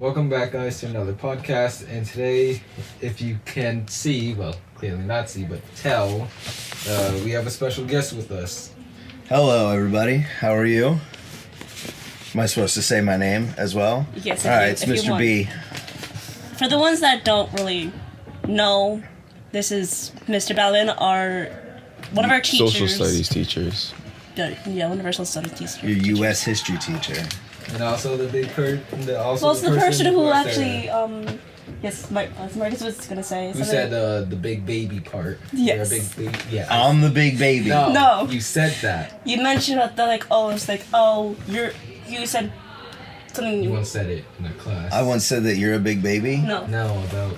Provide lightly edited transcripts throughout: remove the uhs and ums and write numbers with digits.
Welcome back, guys, to another podcast. And today, if you can see, well, clearly not see, but tell, we have a special guest with us. Hello, everybody. How are you? Am I supposed to say my name as well? Yes. All right, it's Mr. B. For the ones that don't really know, this is Mr. Ballin, one of our teachers. Social studies teachers. Yeah, one of our social studies teachers. Your U.S. history teacher. And also the big person. Well, it's the person who actually, yes, Marcus was gonna say. Who said the big baby part? Yes. You're a big baby. Yeah. I'm the big baby. No. You said that. You mentioned about you said something. You once said it in a class. I once said that you're a big baby. No. No, about.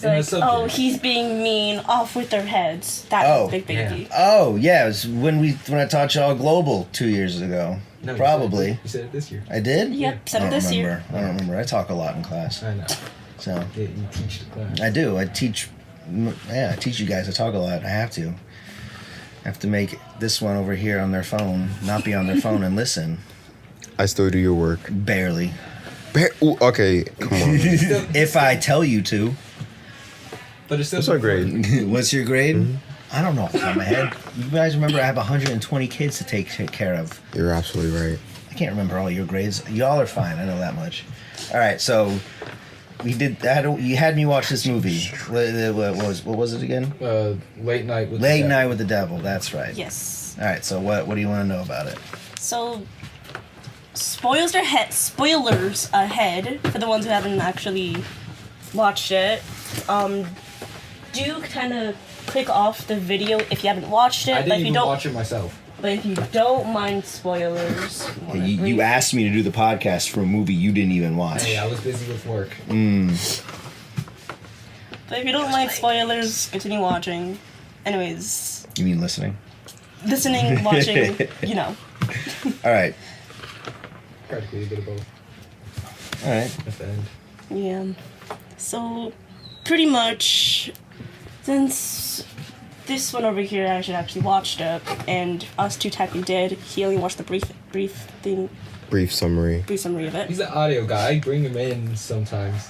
It's like, he's being mean, off with their heads. That's big baby. Yeah. Oh, yeah. It was when I taught y'all global 2 years ago. No, probably. You said it this year. I did? Yep, said it this year. I don't remember. I talk a lot in class. I know. So. Yeah, you teach the class. I do. I teach you guys. I talk a lot. I have to. I have to make this one over here on their phone not be on their phone and listen. I still do your work. Barely. Ooh, okay, come on. If I tell you to. But it's still. What's our grade? What's your grade? Mm-hmm. I don't know off the top of my head. You guys remember I have 120 kids to take care of. You're absolutely right. I can't remember all your grades. Y'all are fine. I know that much. All right, so we did. You had me watch this movie. What was it again? Late Night with Late the Night with the Devil. That's right. Yes. All right. So what do you want to know about it? So, spoilers ahead for the ones who haven't actually watched it. Do kind of click off the video if you haven't watched it. I didn't if you even don't watch it myself. But if you don't mind spoilers, You asked me to do the podcast for a movie you didn't even watch. Hey, I was busy with work. But if you don't mind spoilers, continue watching. Anyways. You mean listening? Listening, watching, you know. All right. Practically a bit of both. All right. At the end. Yeah. So, pretty much, since this one over here actually watched it, and us two technically did, he only watched the brief summary of it. He's an audio guy. I bring him in sometimes.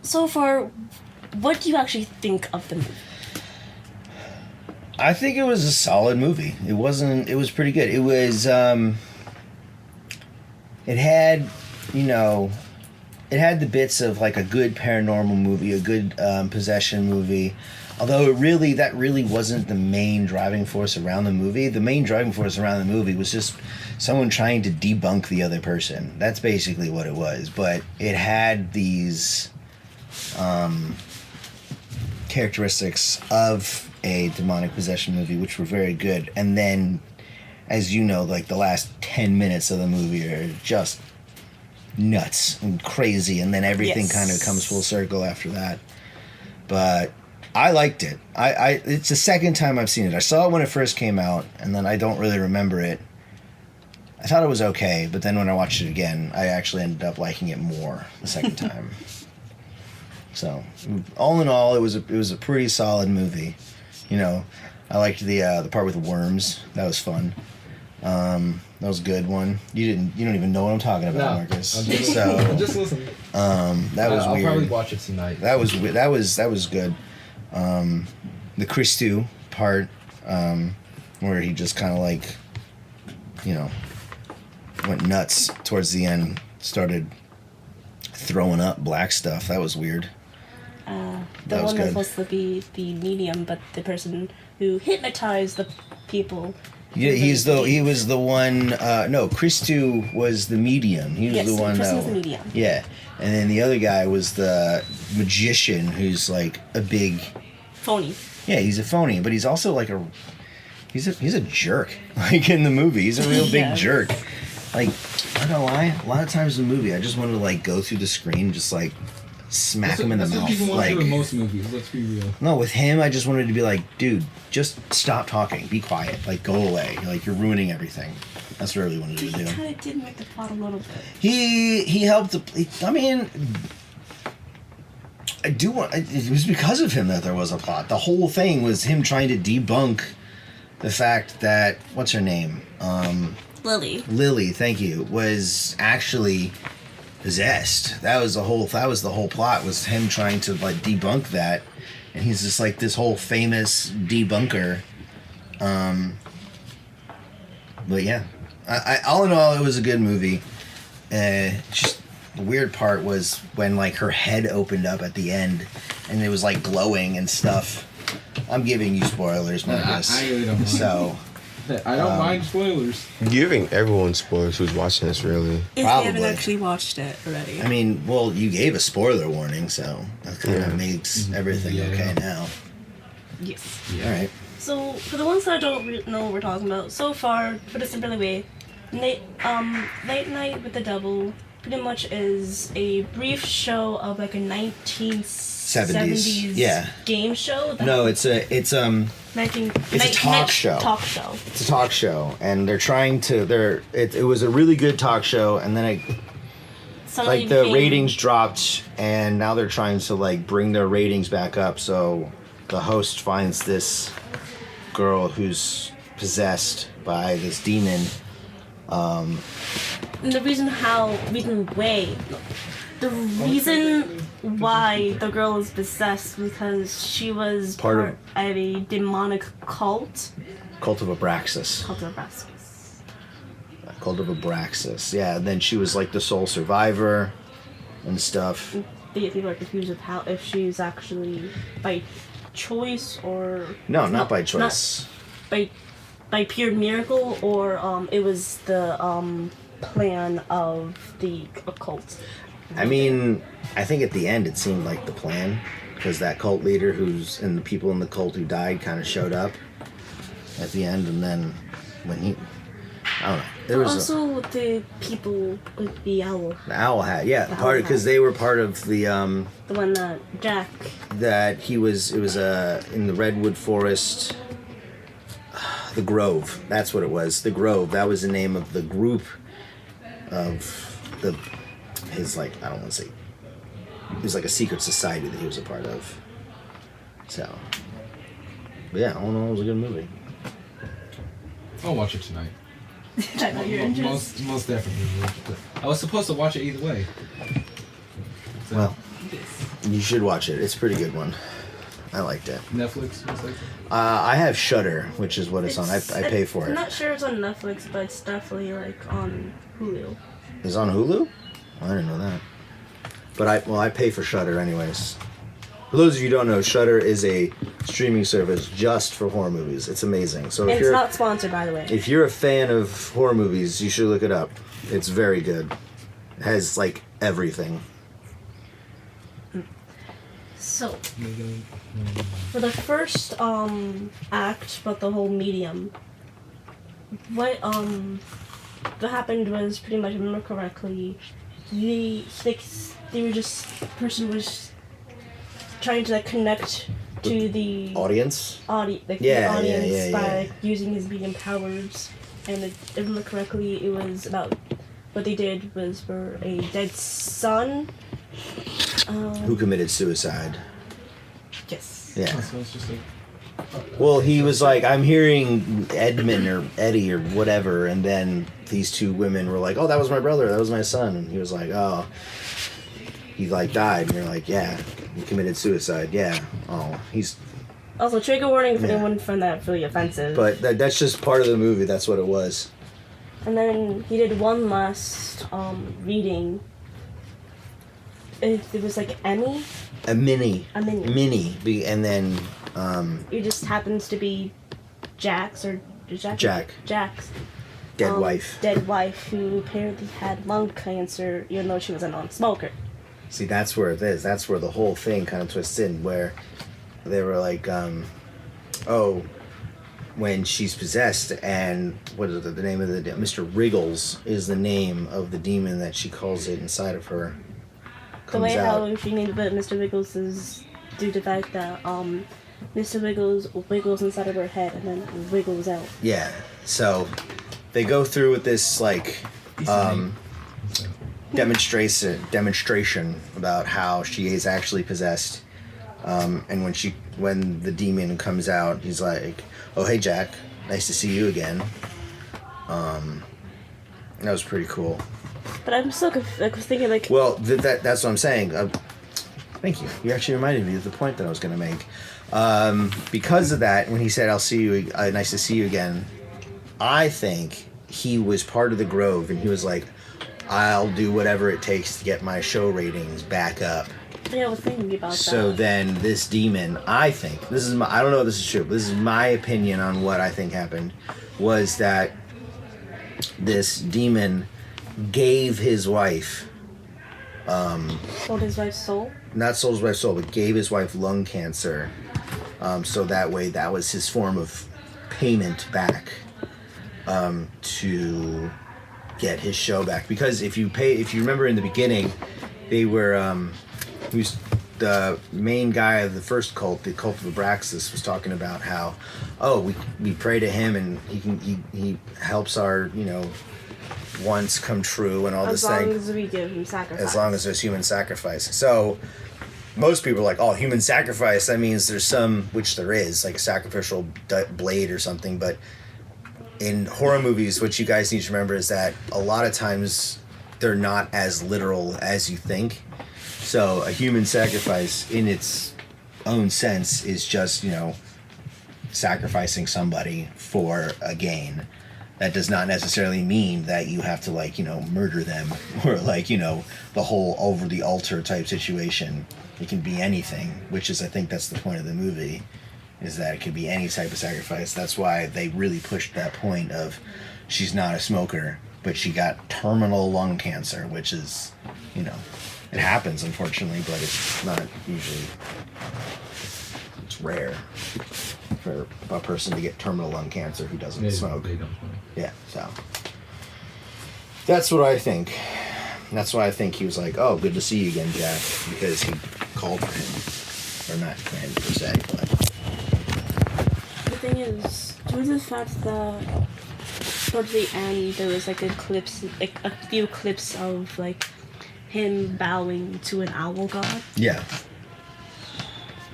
So far, what do you actually think of the movie? I think it was a solid movie. It was pretty good. It was, it had the bits of like a good paranormal movie, a good possession movie. Although that really wasn't the main driving force around the movie. The main driving force around the movie was just someone trying to debunk the other person. That's basically what it was. But it had these characteristics of a demonic possession movie, which were very good. And then, as you know, like the last 10 minutes of the movie are just nuts and crazy, and then everything kind of comes full circle after that. But I liked it. It's the second time I've seen it. I saw it when it first came out, and then I don't really remember it. I thought it was okay, but then when I watched it again, I actually ended up liking it more the second time. So, all in all, it was a pretty solid movie. I liked the part with the worms. That was fun. That was a good one. You don't even know what I'm talking about, No, Marcus. I'm just listening. That was I'll weird. I'll probably watch it tonight. That was good. The Christou part, where he just kind of like, went nuts towards the end, started throwing up black stuff. That was weird. The one that's supposed to be the medium, but the person who hypnotized the people. Yeah, he was the one. No, Christou was the medium. He was the one that was the medium. Yeah, and then the other guy was the magician, who's like a big phony. Yeah, he's a phony, but he's also like he's a jerk. Like in the movie, he's a real big jerk. Like, I don't know why. A lot of times in the movie, I just wanted to like go through the screen, just like smack him in the mouth. That's what people want to do like in most movies. Let's be real. No, with him, I just wanted to be like, dude, just stop talking, be quiet, like go away, like you're ruining everything. That's what I really wanted to do. He kind of did make the plot a little bit. He helped. I mean, I do want. It was because of him that there was a plot. The whole thing was him trying to debunk the fact that what's her name? Lily. Lily, thank you, was actually possessed. That was the whole plot, was him trying to like debunk that, and he's just like this whole famous debunker. But yeah, I all in all, it was a good movie. Just the weird part was when like her head opened up at the end, and it was like glowing and stuff. I'm giving you spoilers, Marcus. I really don't mind. So I don't mind spoilers. Giving everyone spoilers who's watching this, really. If you Probably. haven't actually watched it already. I mean, well, you gave a spoiler warning, so that kind of makes everything Yeah. okay now. Yes. All right. So, for the ones that don't know what we're talking about, so far, for the simple way, Late Night with the Devil pretty much is a brief show of like a 1970s yeah. game show. No, it's a 19, it's a talk show. Talk show. It's a talk show, and they're trying to. It was a really good talk show, and then Suddenly like the became- ratings dropped, and now they're trying to like bring their ratings back up. So the host finds this girl who's possessed by this demon. And the reason why the girl is possessed because she was Part of- of a demonic cult. Cult of Abraxas. Cult of Rascals. Cult of Abraxas. Yeah, and then she was like the sole survivor and stuff. People are confused with how if she's actually by choice or No, not by choice. by pure miracle or it was the plan of the occult. I mean, I think at the end it seemed like the plan, because that cult leader and the people in the cult who died kind of showed up at the end, and then when I don't know, there was Also the people with the owl, the owl hat, yeah, The part owl because hat. they were part of the the one that Jack. that it was in the redwood forest, the Grove. That's what it was. The Grove. That was the name of the group of his, like, I don't want to say, it was like a secret society that he was a part of. So, but yeah, all in all, it was a good movie. I'll watch it tonight. I know your interest. Most definitely. I was supposed to watch it either way. So, Well, you should watch it. It's a pretty good one. I liked it. Netflix, most likely. I have Shudder, which is what it's on. I pay for I'm it. not sure it's on Netflix, but it's definitely like on Hulu. It's on Hulu? I didn't know that. But I pay for Shudder anyways. For those of you who don't know, Shudder is a streaming service just for horror movies. It's amazing. So And if it's you're not sponsored, by the way. if you're a fan of horror movies, you should look it up. It's very good. It has like everything. So, for the first act, but the whole medium, what happened was pretty much, if I remember correctly, the person was trying to like connect to the Audience? the Yeah, audience yeah, by yeah. like, using his medium powers, and if I remember correctly, it was about what they did was for a dead son. Who committed suicide? Yes. Yeah. So it's just like, Well, he was like, I'm hearing Edmund or Eddie or whatever, and then these two women were like, oh, that was my brother, that was my son, and he was like, oh, he like died, and you're like, yeah, he committed suicide, yeah, oh, he's, Also, trigger warning if Yeah. anyone found that really offensive. but that's just part of the movie, that's what it was. And then he did one last reading. It was like Emmy. A mini, A mini. and then, It just happens to be Jack's or Jack's dead wife. dead wife, who apparently had lung cancer, even though she was a non-smoker. See, that's where it is. That's where the whole thing kind of twists in, where they were like, oh, when she's possessed, and what is the name of the Mr. Wriggles is the name of the demon that she calls it inside of her. The way Comes how out. she named it Mr. Wiggles is due to the fact that Mr. Wiggles wiggles inside of her head and then wiggles out. Yeah. So they go through with this like demonstration about how she is actually possessed. And when the demon comes out, he's like, "Oh, hey Jack, nice to see you again." That was pretty cool. But I'm still like was thinking like. Well, that's what I'm saying. Thank you. You actually reminded me of the point that I was going to make. Because of that, when he said, "I'll see you, nice to see you again," I think he was part of the Grove, and he was like, "I'll do whatever it takes to get my show ratings back up." Yeah, I was thinking about that. So then this demon, I think, I don't know if this is true, but this is my opinion on what I think happened, was that this demon gave his wife, sold his wife's soul. not sold his wife's soul, but gave his wife lung cancer. So that way, that was his form of payment back to get his show back. Because if you remember in the beginning, they were, who's the main guy of the first cult, the cult of Abraxas, was talking about how, we pray to him and he helps our, wants come true and all this thing. As long as we give him sacrifice. As long as there's human sacrifice. So most people are like, human sacrifice, that means there's some, which there is, like a sacrificial blade or something. But in horror movies, what you guys need to remember is that a lot of times they're not as literal as you think. So a human sacrifice in its own sense is just, sacrificing somebody for a gain. That does not necessarily mean that you have to murder them or the whole over the altar type situation. It can be anything, which is, I think that's the point of the movie, is that it could be any type of sacrifice. That's why they really pushed that point of she's not a smoker, but she got terminal lung cancer, which is, it happens unfortunately, but it's not usually, it's rare for a person to get terminal lung cancer who doesn't smoke. They don't smoke. Yeah, so that's what I think. That's why I think he was like, good to see you again, Jack, because he called for him. Or not him per se, but... The thing is, due to the fact that towards the end there was a few clips of him bowing to an owl god. Yeah.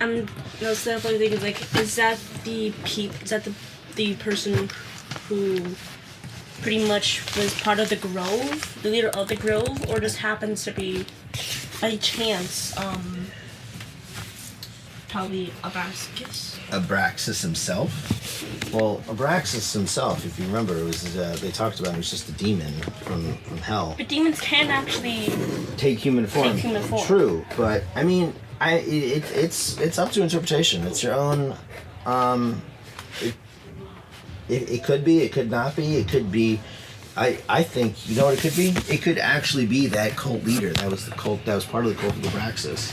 I'm definitely thinking is that the person who pretty much was part of the Grove, the leader of the Grove, or just happens to be by chance probably Abraxas himself? Well, Abraxas himself, if you remember, it was they talked about him as just a demon from hell. But demons can actually take human form. True, but I mean, it's up to interpretation. It's your own. It could be. It could not be. It could be. I think you know what it could be. It could actually be that cult leader. That was the cult. That was part of the cult of Abraxas.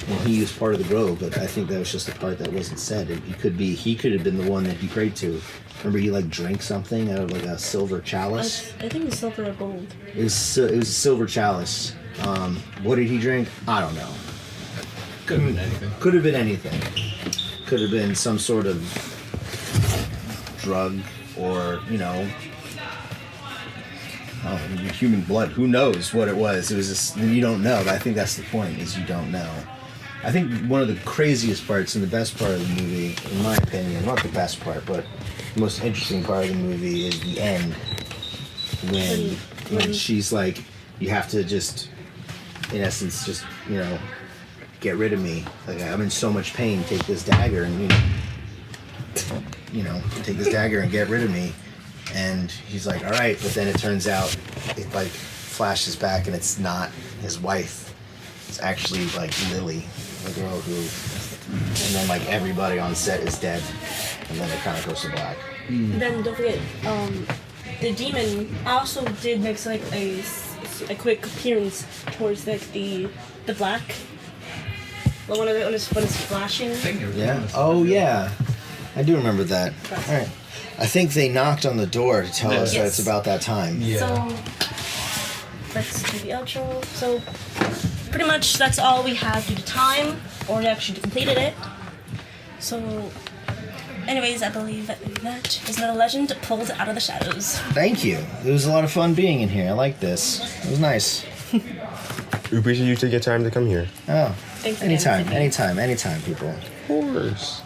And he was part of the Grove, but I think that was just the part that wasn't said. He could be. He could have been the one that he prayed to. Remember, he drank something out of a silver chalice. I think it's silver or gold. It was a silver chalice. What did he drink? I don't know. Could have been anything. Could have been anything. Could have been some sort of drug or human blood. Who knows what it was? It was just, you don't know. But I think that's the point, is you don't know. I think one of the craziest parts and the best part of the movie, in my opinion, not the best part, but the most interesting part of the movie is the end. When she's like, you have to just, in essence, just, get rid of me. I'm in so much pain. Take this dagger and, take this dagger and get rid of me. And he's like, all right. But then it turns out it flashes back and it's not his wife. It's actually Lily, the girl who, and then everybody on set is dead. And then it kind of goes to black. Then don't forget, the demon also did make a quick appearance towards the black. When it's flashing. Yeah. Oh yeah. I do remember that. All right. I think they knocked on the door to tell us that it's about that time. Yeah. So let's do the outro. So pretty much that's all we have due to time, or we actually completed it. So anyways, I believe that is another legend pulled out of the shadows. Thank you. It was a lot of fun being in here. I like this. It was nice. We appreciate you taking your time to come here. Oh. Thanks again. Anytime, people. Of course.